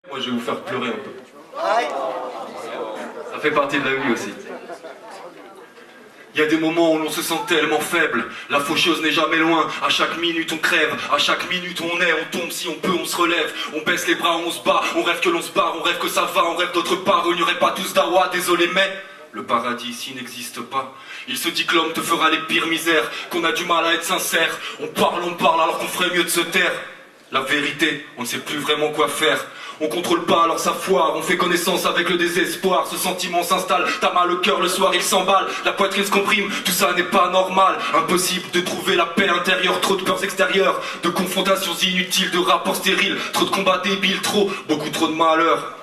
Moi je vais vous faire pleurer un peu. Ça fait partie de la vie aussi. Il y a des moments où l'on se sent tellement faible. La faucheuse n'est jamais loin. À chaque minute on crève. À chaque minute on est, on tombe. Si on peut on se relève. On baisse les bras, on se bat. On rêve que l'on se barre, on rêve que ça va. On rêve d'autre part où il n'y aurait pas tous d'Awa. Désolé mais le paradis ici n'existe pas. Il se dit que l'homme te fera les pires misères. Qu'on a du mal à être sincère. On parle alors qu'on ferait mieux de se taire. La vérité, on ne sait plus vraiment quoi faire. On contrôle pas alors ça foire. On fait connaissance avec le désespoir. Ce sentiment s'installe, t'as mal au cœur le soir, il s'emballe. La poitrine se comprime, tout ça n'est pas normal. Impossible de trouver la paix intérieure. Trop de peurs extérieures, de confrontations inutiles, de rapports stériles. Trop de combats débiles, beaucoup trop de malheur.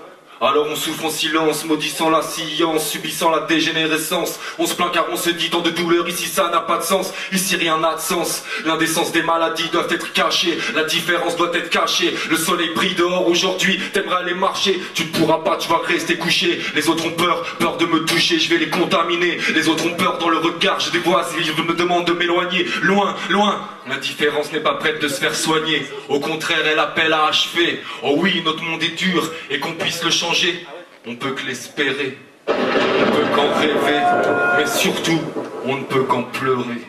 Alors on souffre en silence, maudissant la science, subissant la dégénérescence. On se plaint car on se dit tant de douleur, ici ça n'a pas de sens, ici rien n'a de sens. L'indécence des maladies doit être cachée, la différence doit être cachée. Le soleil brille dehors aujourd'hui, t'aimerais aller marcher, tu ne pourras pas, tu vas rester couché. Les autres ont peur de me toucher, je vais les contaminer. Les autres ont peur dans le regard, je dévoile, je me demande de m'éloigner. Loin, loin, l'indifférence n'est pas prête de se faire soigner. Au contraire, elle appelle à achever. Oh oui, notre monde est dur, et qu'on puisse le changer. On peut que l'espérer, on peut qu'en rêver, mais surtout, on ne peut qu'en pleurer.